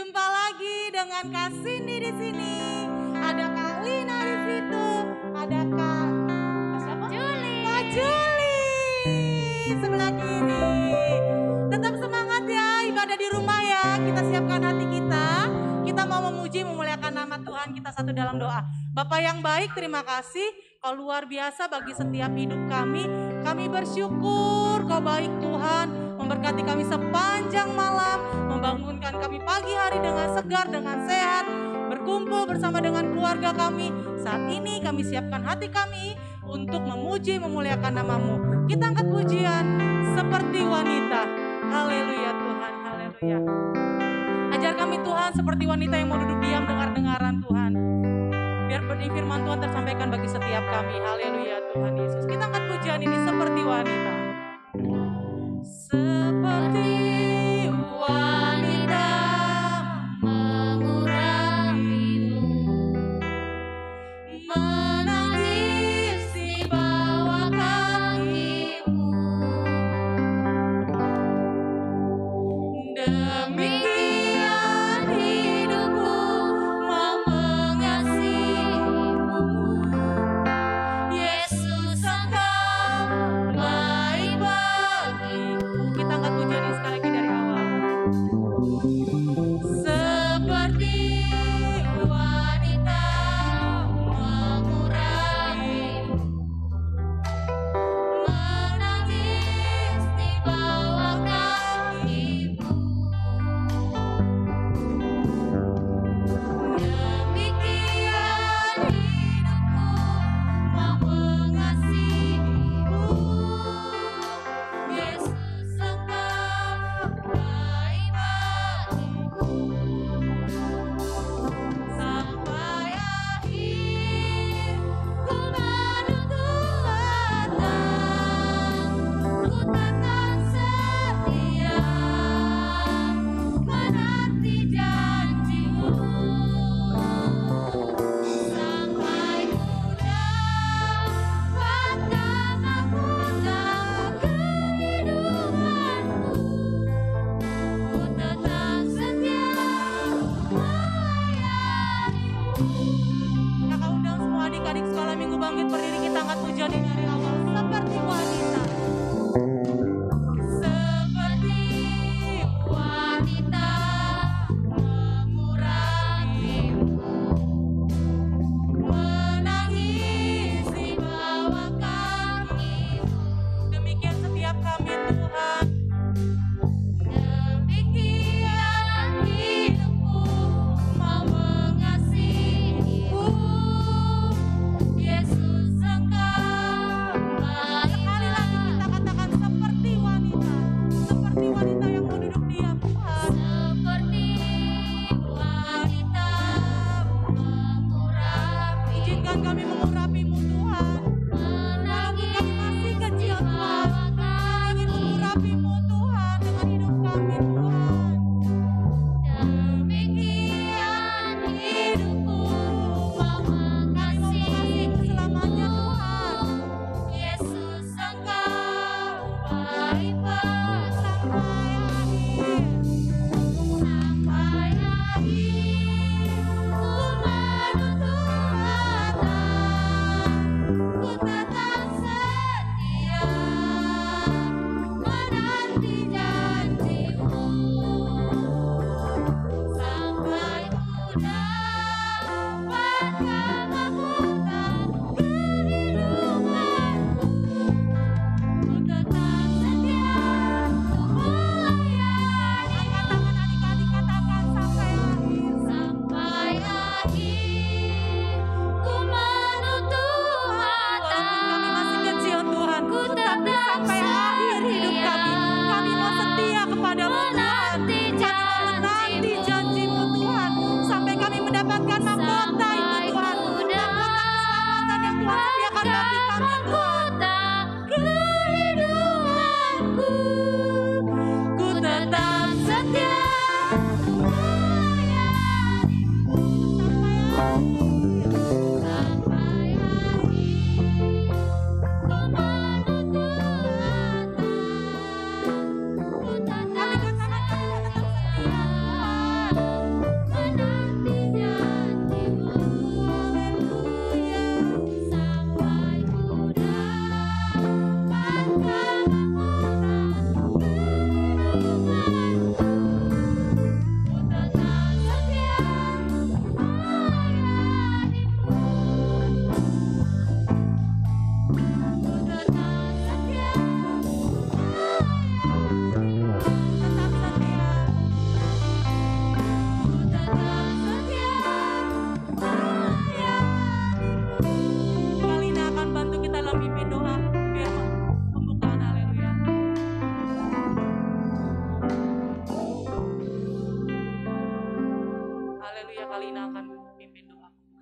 Berjumpa lagi dengan Kak Cindy di sini. Ada Kak Lina di situ. Ada Kak siapa? Juli. Kak Juli sebelah kiri. Tetap semangat ya ibadah di rumah ya. Kita siapkan hati kita. Kita mau memuji memuliakan nama Tuhan kita satu dalam doa. Bapak yang baik, terima kasih. Kau luar biasa bagi setiap hidup kami. Kami bersyukur Kau baik Tuhan. Memberkati kami sepanjang malam, membangunkan kami pagi hari dengan segar, dengan sehat, berkumpul bersama dengan keluarga kami. Saat ini kami siapkan hati kami untuk memuji, memuliakan nama-Mu. Kita angkat pujian seperti wanita. Haleluya Tuhan, haleluya. Ajar kami Tuhan seperti wanita yang mau duduk diam dengar-dengaran Tuhan. Biar firman Tuhan tersampaikan bagi setiap kami. Haleluya Tuhan Yesus. Kita angkat pujian ini seperti wanita. Seperti wanita mengurapimu, menangis di bawah kakimu. Demikian hidupku mau mengasihimu. Yesus Engkau baik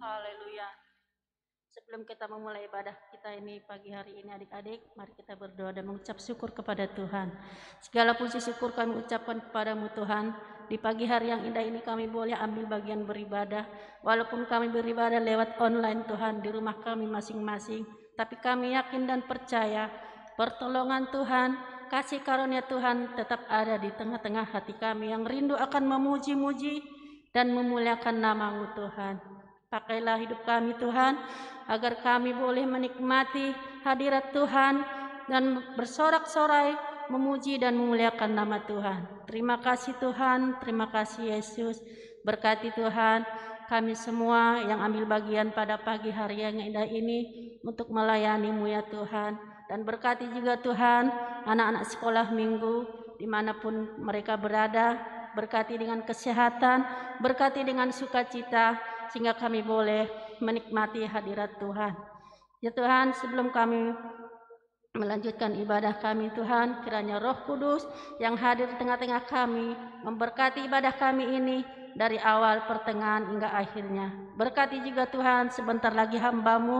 Haleluya. Sebelum kita memulai ibadah kita ini pagi hari ini adik-adik, mari kita berdoa dan mengucap syukur kepada Tuhan. Segala puji syukur kami ucapkan kepadamu Tuhan. Di pagi hari yang indah ini kami boleh ambil bagian beribadah. Walaupun kami beribadah lewat online Tuhan di rumah kami masing-masing. Tapi kami yakin dan percaya pertolongan Tuhan, kasih karunia Tuhan tetap ada di tengah-tengah hati kami yang rindu akan memuji-muji dan memuliakan nama-Mu Tuhan. Pakailah hidup kami Tuhan, agar kami boleh menikmati hadirat Tuhan dan bersorak-sorai memuji dan memuliakan nama Tuhan. Terima kasih Tuhan, terima kasih Yesus. Berkati Tuhan kami semua yang ambil bagian pada pagi hari yang indah ini untuk melayani-Mu ya Tuhan. Dan berkati juga Tuhan anak-anak sekolah minggu dimanapun mereka berada. Berkati dengan kesehatan, berkati dengan sukacita, sehingga kami boleh menikmati hadirat Tuhan. Ya Tuhan, sebelum kami melanjutkan ibadah kami Tuhan, kiranya Roh Kudus yang hadir di tengah-tengah kami memberkati ibadah kami ini dari awal, pertengahan hingga akhirnya. Berkati juga Tuhan sebentar lagi hamba-Mu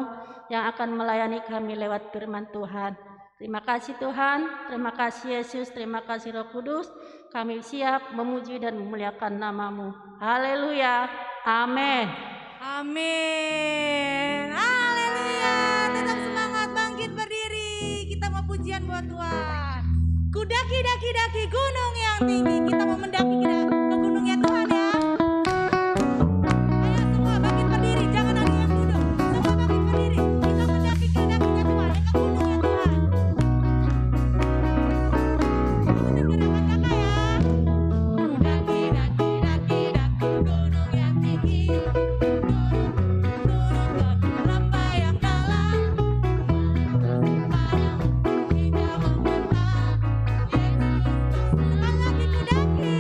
yang akan melayani kami lewat firman Tuhan. Terima kasih Tuhan, terima kasih Yesus, terima kasih Roh Kudus. Kami siap memuji dan memuliakan nama-Mu. Haleluya. Amin. Amin. Haleluya. Tetap semangat, bangkit berdiri. Kita mau pujian buat Tuhan. Ku daki gunung yang tinggi. Kita mau mendaki ke gunungnya Tuhan ya. Ayo semua bangkit berdiri, jangan ada yang duduk. Semua bangkit berdiri. Kita mendaki ke dakinya Tuhan, ke gunungnya Tuhan. Ikutin gerakan kakak ya. Daki gunung yang tinggi. Semangat ikut daki.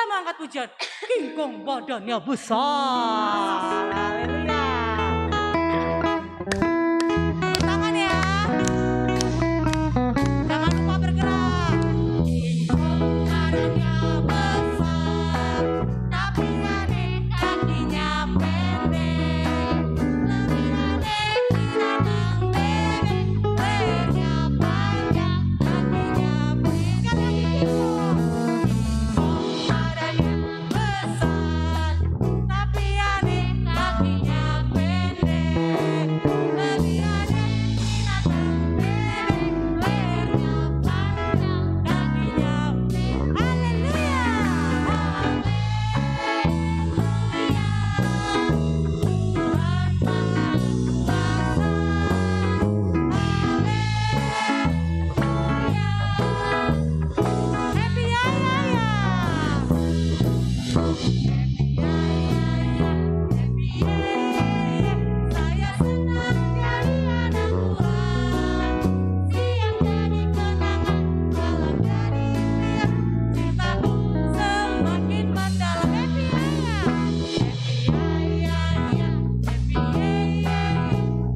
mengangkat pujian. King Kong badannya besar. Haleluya. Tepuk tangan ya. Jangan lupa bergerak. King Kong badannya besar, tapi adik kakinya pendek. Lebih adik binatang bebek, lehernya panjang, kakinya berikan lagi King Kong. Badannya besar, tapi adik kakinya pendek. Lebih adik binatang bebek, lehernya panjang, kakinya haleluya. Happy ya ya ya. Saya senang jadi anak Tuhan. Siang jadi kenangan, malam jadi impian. Cintaku semakin mendalam. Happy ya ya. Happy ya ya. Happy ya ya.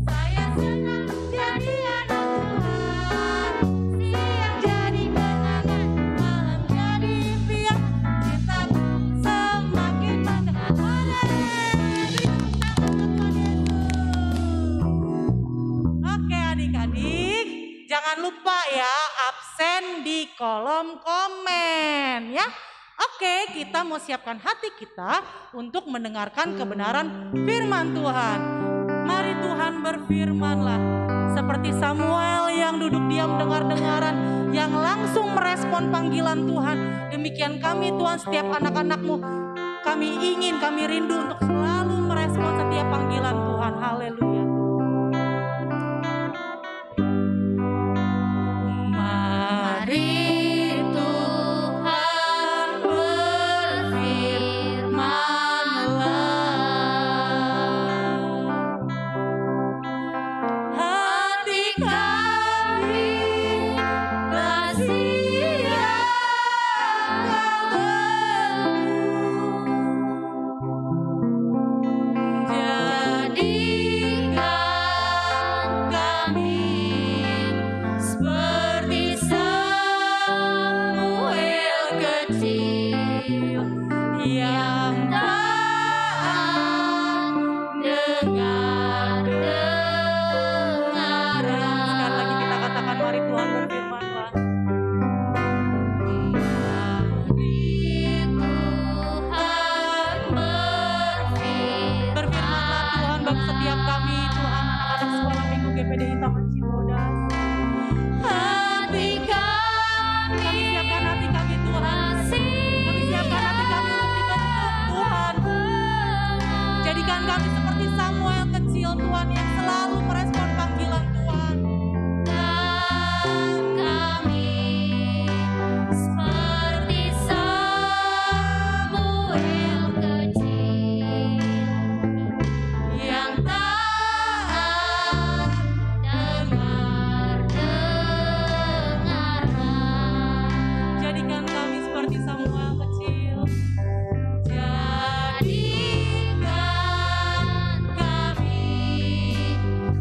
Saya senang jadi anak Tuhan. Siang jadi kenangan, malam jadi impian. Cintaku semakin mendalam. Oke adik-adik, jangan lupa ya absen di kolom komen ya. Oke, kita mau siapkan hati kita untuk mendengarkan kebenaran firman Tuhan. Mari Tuhan berfirmanlah. Seperti Samuel yang duduk diam dengar-dengaran, yang langsung merespon panggilan Tuhan. Demikian kami Tuhan, setiap anak-anak-Mu, kami ingin, kami rindu untuk selalu merespon setiap panggilan Tuhan. Haleluya. Mari Tuhan berfirmanlah. Hati kami kasih yang jadikan kami seperti Samuel kecil yang taat dengar-dengaran. Sekali lagi kita katakan, mari Tuhan berfirmanlah. Berfirmanlah Tuhan bagi setiap kami Tuhan, anak-anak sekolah minggu GPDI Taman Cibodas. Hati kami siapkan hati kami Tuhan. Kami siapkan hati kami untuk dibentuk Tuhan. Jadikan kami seperti Samuel kecil Tuhan, yang selalu merespon panggilan Tuhan. Kami seperti Samuel kecil yang taat dengar-dengaran. Jadikan kami seperti Samuel kecil. Jadikan kami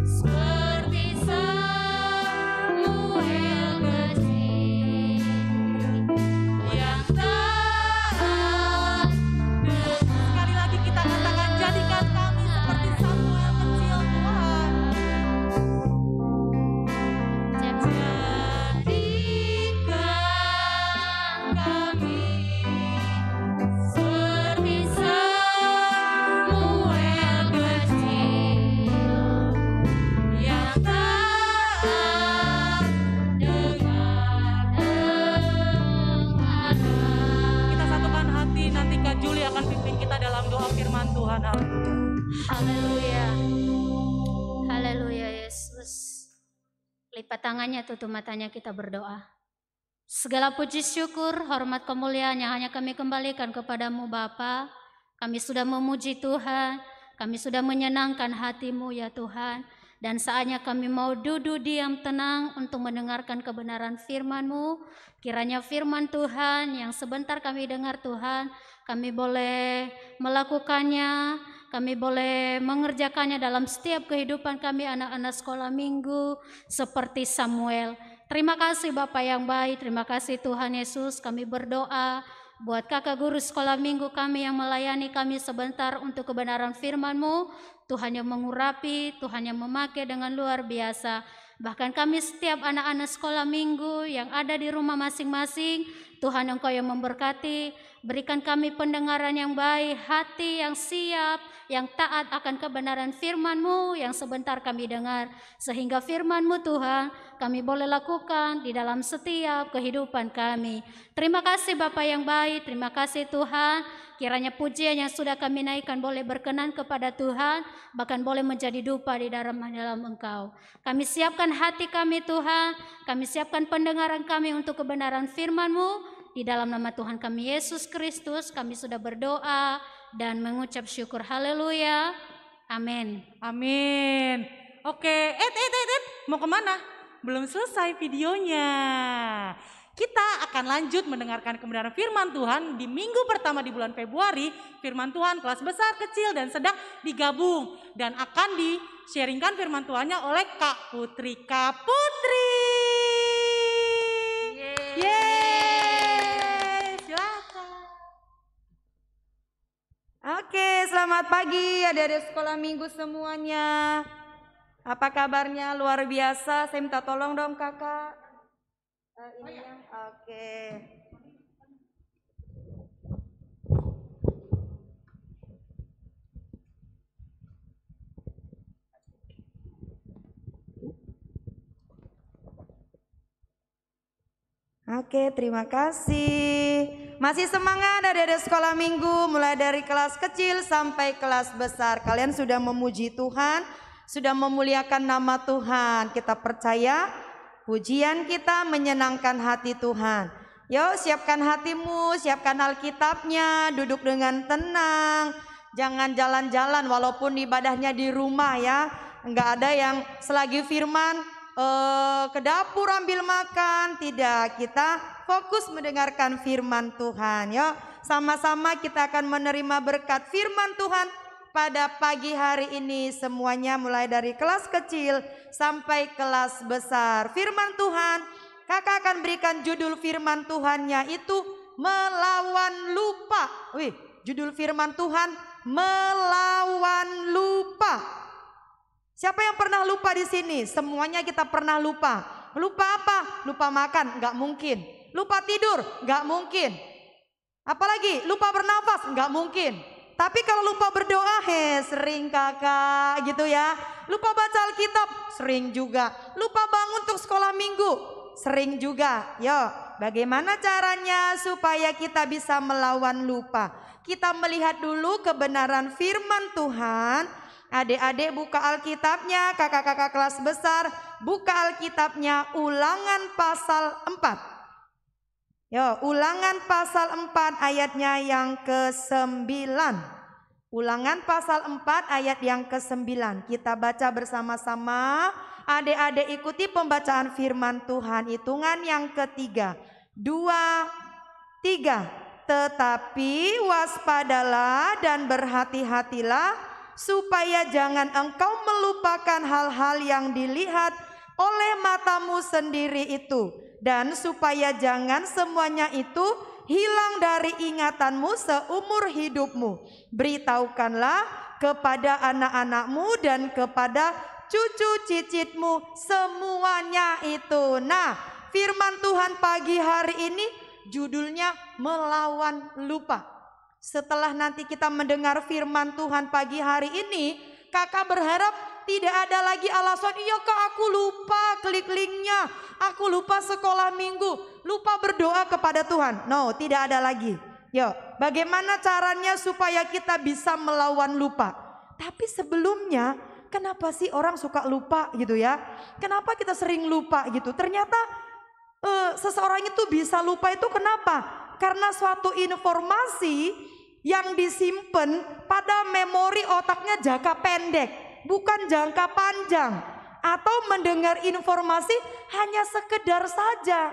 seperti Samuel kecil yang taat dengar. Sekali lagi kita katakan, jadikan kami seperti Samuel kecil Tuhan. Jadikan kami seperti Samuel kecil yang taat dengar-dengaran. Kita satukan hati, nanti Kak Juli akan pimpin kita dalam doa firman Tuhan. Haleluya. Haleluya Yesus. Lipat tangannya, tutup matanya, kita berdoa. Segala puji syukur, hormat kemuliaan yang hanya kami kembalikan kepadamu Bapa. Kami sudah memuji Tuhan, kami sudah menyenangkan hatimu ya Tuhan. Dan saatnya kami mau duduk diam tenang untuk mendengarkan kebenaran firman-Mu. Kiranya firman Tuhan yang sebentar kami dengar Tuhan, kami boleh melakukannya, kami boleh mengerjakannya dalam setiap kehidupan kami anak-anak sekolah minggu seperti Samuel. Terima kasih Bapak yang baik, terima kasih Tuhan Yesus. Kami berdoa buat kakak guru sekolah minggu kami yang melayani kami sebentar untuk kebenaran firman-Mu. Tuhan yang mengurapi, Tuhan yang memakai dengan luar biasa. Bahkan kami setiap anak-anak sekolah minggu yang ada di rumah masing-masing, Tuhan Engkau yang memberkati, berikan kami pendengaran yang baik, hati yang siap, yang taat akan kebenaran firman-Mu yang sebentar kami dengar. Sehingga firman-Mu Tuhan kami boleh lakukan di dalam setiap kehidupan kami. Terima kasih Bapa yang baik, terima kasih Tuhan. Kiranya pujian yang sudah kami naikkan boleh berkenan kepada Tuhan, bahkan boleh menjadi dupa di dalam Engkau. Kami siapkan hati kami Tuhan, kami siapkan pendengaran kami untuk kebenaran firman-Mu. Di dalam nama Tuhan kami Yesus Kristus, kami sudah berdoa dan mengucap syukur. Haleluya. Amin. Amin. Oke, mau kemana? Belum selesai videonya. Kita akan lanjut mendengarkan kebenaran firman Tuhan di minggu pertama di bulan Februari. Firman Tuhan kelas besar, kecil, dan sedang digabung. Dan akan di-sharingkan firman Tuhannya oleh Kak Putri. Kak Putri. Yeay. Silakan. Oke, selamat pagi adik-adik sekolah minggu semuanya. Apa kabarnya? Luar biasa. Saya minta tolong dong kakak. Oke. Oke, terima kasih. Masih semangat adik-adik sekolah minggu, mulai dari kelas kecil sampai kelas besar. Kalian sudah memuji Tuhan, sudah memuliakan nama Tuhan. Kita percaya pujian kita menyenangkan hati Tuhan. Yuk siapkan hatimu, siapkan Alkitabnya, duduk dengan tenang. Jangan jalan-jalan walaupun ibadahnya di rumah ya. Enggak ada yang selagi firman ke dapur ambil makan. Tidak, kita fokus mendengarkan firman Tuhan. Yuk sama-sama kita akan menerima berkat firman Tuhan pada pagi hari ini semuanya, mulai dari kelas kecil sampai kelas besar. Firman Tuhan, kakak akan berikan judul firman Tuhannya itu melawan lupa. Judul firman Tuhan melawan lupa. Siapa yang pernah lupa di sini? Semuanya kita pernah lupa. Lupa apa? Lupa makan, nggak mungkin. Lupa tidur, nggak mungkin. Apalagi lupa bernafas, nggak mungkin. Tapi kalau lupa berdoa, sering kakak gitu ya. Lupa baca Alkitab, sering juga. Lupa bangun untuk sekolah minggu, sering juga. Yo, bagaimana caranya supaya kita bisa melawan lupa? Kita melihat dulu kebenaran firman Tuhan. Adik-adik buka Alkitabnya, kakak-kakak kelas besar, buka Alkitabnya Ulangan pasal 4. Yo, Ulangan pasal 4 ayatnya yang ke-9. Ulangan pasal 4 ayat yang ke-9. Kita baca bersama-sama. Adik-adik ikuti pembacaan firman Tuhan. Hitungan yang ketiga. 2, 3. Tetapi waspadalah dan berhati-hatilah, supaya jangan engkau melupakan hal-hal yang dilihat oleh matamu sendiri itu, dan supaya jangan semuanya itu hilang dari ingatanmu seumur hidupmu. Beritahukanlah kepada anak-anakmu dan kepada cucu cicitmu semuanya itu. Nah, firman Tuhan pagi hari ini judulnya melawan lupa. Setelah nanti kita mendengar firman Tuhan pagi hari ini, kakak berharap tidak ada lagi alasan, iya kak aku lupa klik linknya, aku lupa sekolah minggu, lupa berdoa kepada Tuhan. No, tidak ada lagi. Yo, bagaimana caranya supaya kita bisa melawan lupa? Tapi sebelumnya, kenapa sih orang suka lupa gitu ya? Kenapa kita sering lupa gitu? Ternyata seseorang itu bisa lupa itu kenapa? Karena suatu informasi yang disimpan pada memori otaknya jangka pendek, bukan jangka panjang. atau mendengar informasi hanya sekedar saja.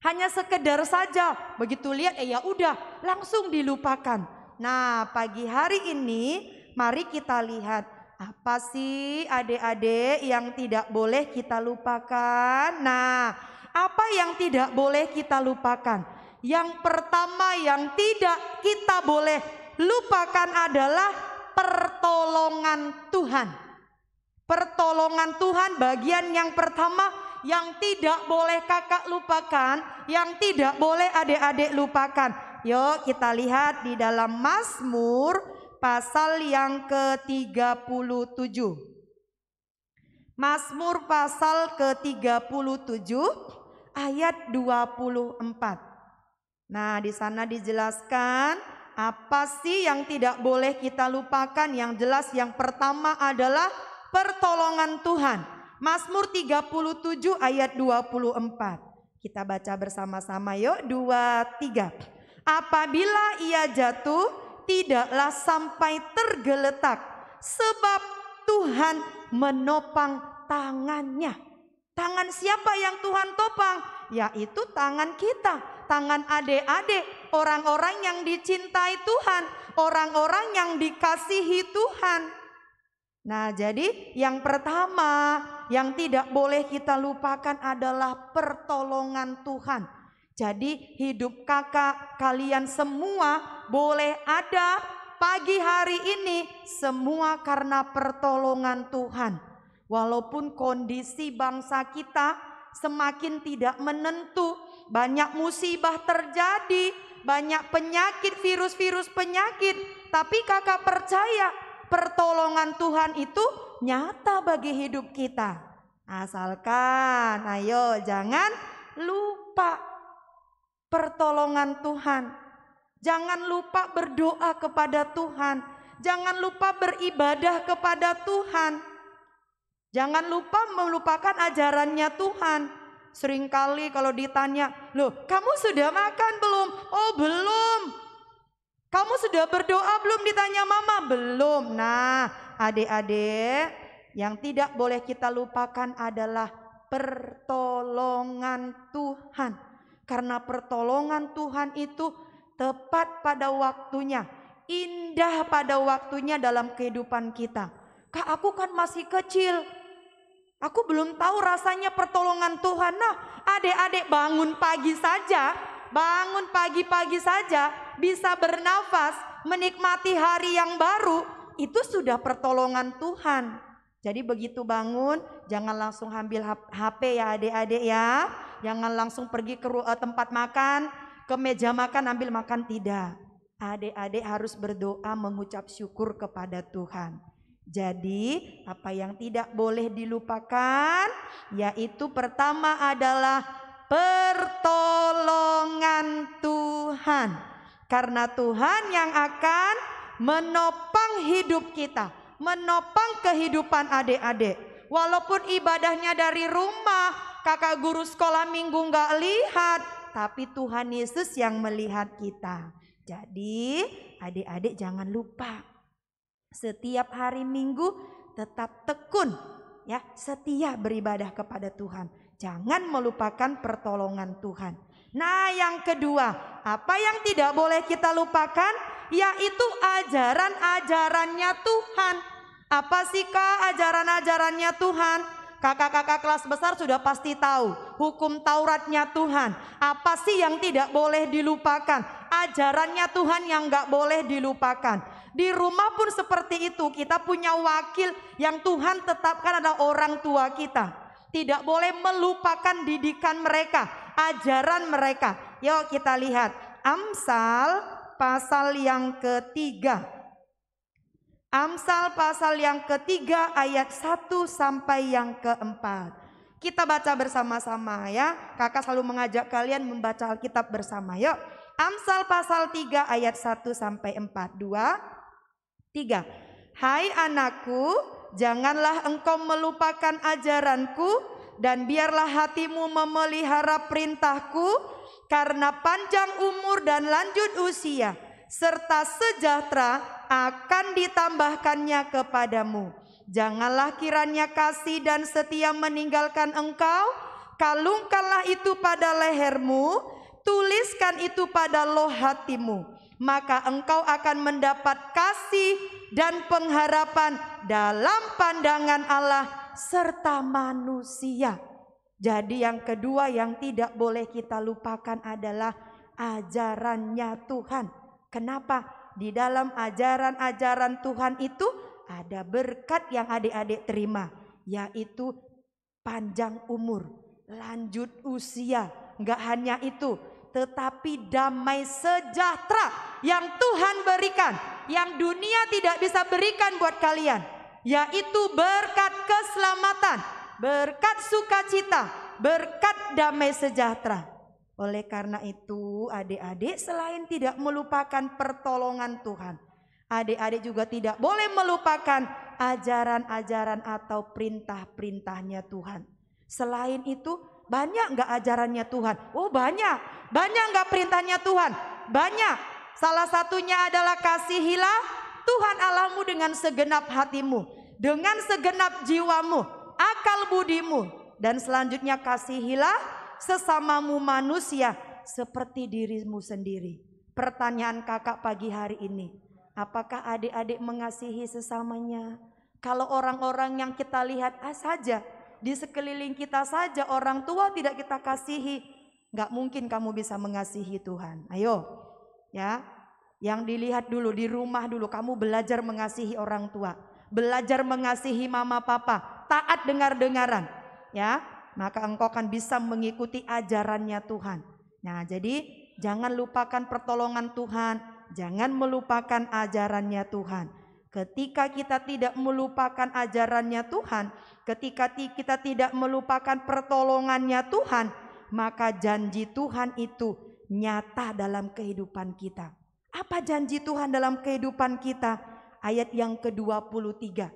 Hanya sekedar saja, begitu lihat ya udah langsung dilupakan. Nah, pagi hari ini mari kita lihat apa sih adik-adik yang tidak boleh kita lupakan. Nah, apa yang tidak boleh kita lupakan? Yang pertama yang tidak kita boleh lupakan adalah pertolongan Tuhan. Pertolongan Tuhan bagian yang pertama yang tidak boleh kakak lupakan, yang tidak boleh adik-adik lupakan. Yuk kita lihat di dalam Mazmur pasal yang ke-37. Mazmur pasal ke-37 ayat 24. Nah, di sana dijelaskan apa sih yang tidak boleh kita lupakan. Yang jelas yang pertama adalah pertolongan Tuhan. Mazmur 37 ayat 24. Kita baca bersama-sama yuk. 2, 3. Apabila ia jatuh, tidaklah sampai tergeletak, sebab Tuhan menopang tangannya. Tangan siapa yang Tuhan topang? Yaitu tangan kita, tangan adik-adik, orang-orang yang dicintai Tuhan, orang-orang yang dikasihi Tuhan. Nah, jadi yang pertama yang tidak boleh kita lupakan adalah pertolongan Tuhan. Jadi hidup kakak kalian semua boleh ada pagi hari ini semua karena pertolongan Tuhan. Walaupun kondisi bangsa kita semakin tidak menentu, banyak musibah terjadi, banyak penyakit, virus-virus penyakit, tapi kakak percaya pertolongan Tuhan itu nyata bagi hidup kita. Asalkan ayo jangan lupa pertolongan Tuhan. Jangan lupa berdoa kepada Tuhan. Jangan lupa beribadah kepada Tuhan. Jangan lupa melupakan ajarannya Tuhan. Seringkali kalau ditanya, loh kamu sudah makan belum? Oh belum. Kamu sudah berdoa belum? Ditanya mama, belum. Nah, adik-adik, yang tidak boleh kita lupakan adalah pertolongan Tuhan. Karena pertolongan Tuhan itu tepat pada waktunya, indah pada waktunya dalam kehidupan kita. Kak, aku kan masih kecil. Aku belum tahu rasanya pertolongan Tuhan. Nah, adik-adik bangun pagi saja, bangun pagi-pagi saja, bisa bernafas, menikmati hari yang baru, itu sudah pertolongan Tuhan. Jadi begitu bangun, jangan langsung ambil HP ya adik-adik ya. Jangan langsung pergi ke tempat makan, ke meja makan ambil makan, tidak. Adik-adik harus berdoa mengucap syukur kepada Tuhan. Jadi apa yang tidak boleh dilupakan yaitu pertama adalah pertolongan Tuhan. Karena Tuhan yang akan menopang hidup kita, menopang kehidupan adik-adik. Walaupun ibadahnya dari rumah, kakak guru sekolah minggu nggak lihat, tapi Tuhan Yesus yang melihat kita. Jadi adik-adik jangan lupa. Setiap hari Minggu tetap tekun ya, setia beribadah kepada Tuhan. Jangan melupakan pertolongan Tuhan. Nah, yang kedua, apa yang tidak boleh kita lupakan? Yaitu ajaran-ajarannya Tuhan. Apa sih Kak ajaran-ajarannya Tuhan? Kakak-kakak kelas besar sudah pasti tahu hukum Tauratnya Tuhan. Apa sih yang tidak boleh dilupakan? Ajarannya Tuhan yang gak boleh dilupakan. Di rumah pun seperti itu, kita punya wakil yang Tuhan tetapkan adalah orang tua kita. Tidak boleh melupakan didikan mereka, ajaran mereka. Yuk kita lihat Amsal pasal yang ketiga. Amsal pasal yang ketiga ayat 1 sampai yang keempat. Kita baca bersama-sama ya. Kakak selalu mengajak kalian membaca Alkitab bersama. Yuk. Amsal pasal 3 ayat 1 sampai 4. 2, 3. Hai anakku, janganlah engkau melupakan ajaranku dan biarlah hatimu memelihara perintahku, karena panjang umur dan lanjut usia serta sejahtera akan ditambahkannya kepadamu. Janganlah kiranya kasih dan setia meninggalkan engkau. Kalungkanlah itu pada lehermu, tuliskan itu pada loh hatimu. Maka engkau akan mendapat kasih dan pengharapan dalam pandangan Allah serta manusia. Jadi yang kedua yang tidak boleh kita lupakan adalah ajarannya Tuhan. Kenapa? Di dalam ajaran-ajaran Tuhan itu ada berkat yang adik-adik terima, yaitu panjang umur, lanjut usia. Enggak hanya itu, tetapi damai sejahtera yang Tuhan berikan, yang dunia tidak bisa berikan buat kalian, yaitu berkat keselamatan, berkat sukacita, berkat damai sejahtera. Oleh karena itu adik-adik selain tidak melupakan pertolongan Tuhan, adik-adik juga tidak boleh melupakan ajaran-ajaran atau perintah-perintahnya Tuhan. Selain itu banyak enggak ajarannya Tuhan? Oh banyak. Banyak enggak perintahnya Tuhan? Banyak. Salah satunya adalah kasihilah Tuhan Allahmu dengan segenap hatimu, dengan segenap jiwamu, akal budimu. Dan selanjutnya kasihilah sesamamu manusia seperti dirimu sendiri. Pertanyaan kakak pagi hari ini, apakah adik-adik mengasihi sesamanya? Kalau orang-orang yang kita lihat saja, di sekeliling kita saja orang tua tidak kita kasihi, nggak mungkin kamu bisa mengasihi Tuhan. Ayo, ya, yang dilihat dulu di rumah dulu, kamu belajar mengasihi orang tua, belajar mengasihi mama papa, taat dengar-dengaran, ya, maka engkau akan bisa mengikuti ajarannya Tuhan. Nah, jadi jangan lupakan pertolongan Tuhan, jangan melupakan ajarannya Tuhan. Ketika kita tidak melupakan ajarannya Tuhan, ketika kita tidak melupakan pertolongannya Tuhan, maka janji Tuhan itu nyata dalam kehidupan kita. Apa janji Tuhan dalam kehidupan kita? Ayat yang ke-23.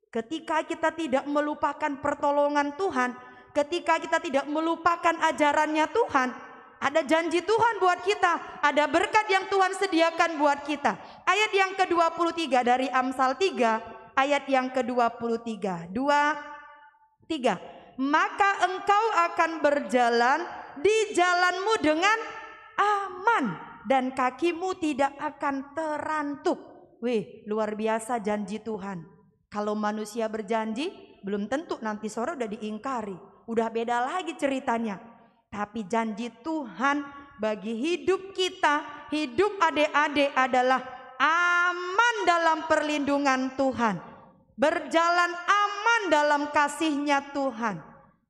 Ketika kita tidak melupakan pertolongan Tuhan, ketika kita tidak melupakan ajarannya Tuhan, ada janji Tuhan buat kita, ada berkat yang Tuhan sediakan buat kita. Ayat yang ke-23 dari Amsal 3, ayat yang ke-23. 2, 3. Maka engkau akan berjalan di jalanmu dengan aman dan kakimu tidak akan terantuk. Wih, luar biasa janji Tuhan. Kalau manusia berjanji, belum tentu nanti sore udah diingkari. Udah beda lagi ceritanya. Tapi janji Tuhan bagi hidup kita, hidup adik-adik adalah aman dalam perlindungan Tuhan. Berjalan aman dalam kasih-Nya Tuhan.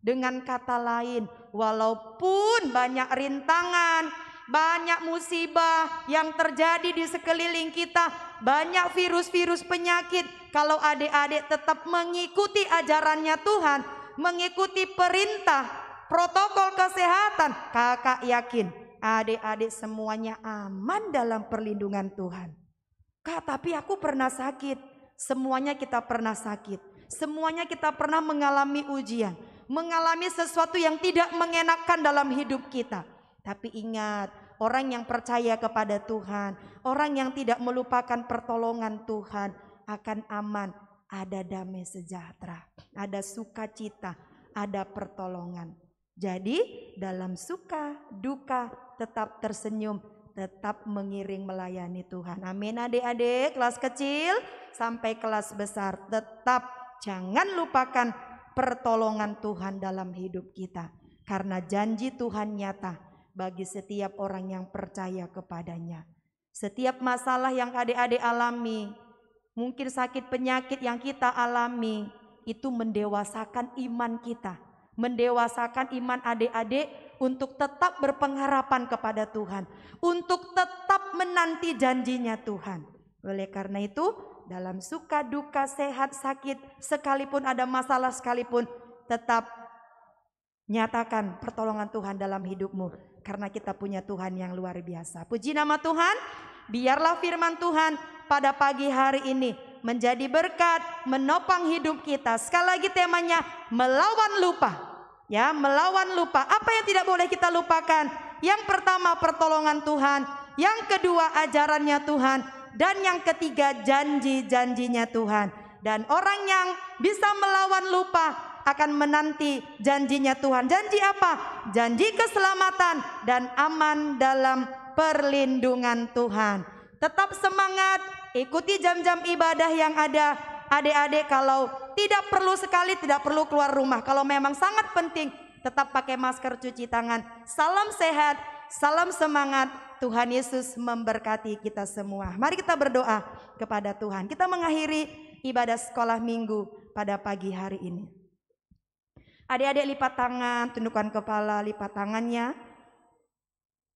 Dengan kata lain, walaupun banyak rintangan, banyak musibah yang terjadi di sekeliling kita, banyak virus-virus penyakit, kalau adik-adik tetap mengikuti ajarannya Tuhan, mengikuti perintah, protokol kesehatan, kakak yakin adik-adik semuanya aman dalam perlindungan Tuhan. Kak, tapi aku pernah sakit. Semuanya kita pernah sakit. Semuanya kita pernah mengalami ujian, mengalami sesuatu yang tidak mengenakan dalam hidup kita. Tapi ingat, orang yang percaya kepada Tuhan, orang yang tidak melupakan pertolongan Tuhan akan aman. Ada damai sejahtera, ada sukacita, ada pertolongan. Jadi dalam suka duka tetap tersenyum, tetap mengiring melayani Tuhan. Amin adik-adik, kelas kecil sampai kelas besar, tetap jangan lupakan pertolongan Tuhan dalam hidup kita. Karena janji Tuhan nyata bagi setiap orang yang percaya kepadanya. Setiap masalah yang adik-adik alami, mungkin sakit penyakit yang kita alami, itu mendewasakan iman kita, mendewasakan iman adik-adik untuk tetap berpengharapan kepada Tuhan, untuk tetap menanti janjinya Tuhan. Oleh karena itu, dalam suka duka, sehat sakit, sekalipun ada masalah sekalipun, tetap nyatakan pertolongan Tuhan dalam hidupmu. Karena kita punya Tuhan yang luar biasa. Puji nama Tuhan. Biarlah firman Tuhan pada pagi hari ini menjadi berkat, menopang hidup kita. Sekali lagi temanya melawan lupa. Ya, melawan lupa. Apa yang tidak boleh kita lupakan? Yang pertama pertolongan Tuhan, yang kedua ajarannya Tuhan, dan yang ketiga janji-janjinya Tuhan. Dan orang yang bisa melawan lupa akan menanti janjinya Tuhan. Janji apa? Janji keselamatan dan aman dalam perlindungan Tuhan. Tetap semangat, ikuti jam-jam ibadah yang ada. Adik-adik kalau tidak perlu sekali, tidak perlu keluar rumah. Kalau memang sangat penting, tetap pakai masker, cuci tangan. Salam sehat, salam semangat. Tuhan Yesus memberkati kita semua. Mari kita berdoa kepada Tuhan. Kita mengakhiri ibadah sekolah minggu pada pagi hari ini. Adik-adik lipat tangan, tundukkan kepala, lipat tangannya.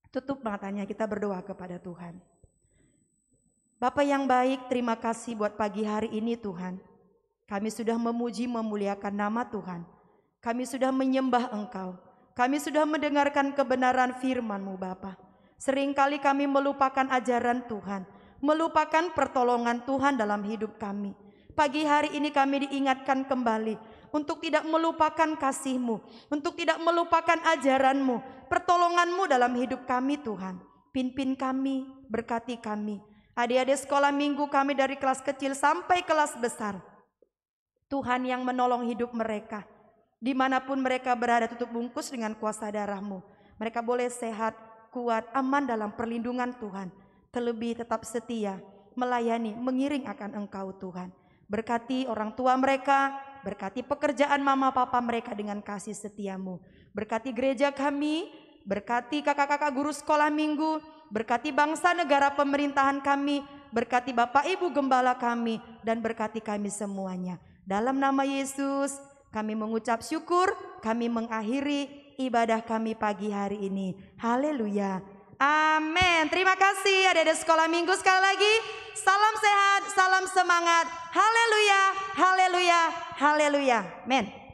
Tutup matanya, kita berdoa kepada Tuhan. Bapa yang baik, terima kasih buat pagi hari ini Tuhan. Kami sudah memuji memuliakan nama Tuhan. Kami sudah menyembah Engkau. Kami sudah mendengarkan kebenaran firman-Mu Bapa. Seringkali kami melupakan ajaran Tuhan, melupakan pertolongan Tuhan dalam hidup kami. Pagi hari ini kami diingatkan kembali untuk tidak melupakan kasih-Mu, untuk tidak melupakan ajaran-Mu, pertolongan-Mu dalam hidup kami Tuhan. Pimpin kami, berkati kami. Adik-adik sekolah minggu kami dari kelas kecil sampai kelas besar. Tuhan yang menolong hidup mereka. Dimanapun mereka berada, tutup bungkus dengan kuasa darah-Mu. Mereka boleh sehat, kuat, aman dalam perlindungan Tuhan. Terlebih tetap setia, melayani, mengiring akan Engkau Tuhan. Berkati orang tua mereka, berkati pekerjaan mama papa mereka dengan kasih setia-Mu. Berkati gereja kami, berkati kakak-kakak guru sekolah minggu, berkati bangsa negara pemerintahan kami, berkati Bapak Ibu gembala kami, dan berkati kami semuanya. Dalam nama Yesus kami mengucap syukur, kami mengakhiri ibadah kami pagi hari ini. Haleluya. Amin. Terima kasih adik-adik sekolah minggu, sekali lagi. Salam sehat, salam semangat. Haleluya, haleluya, haleluya. Amin.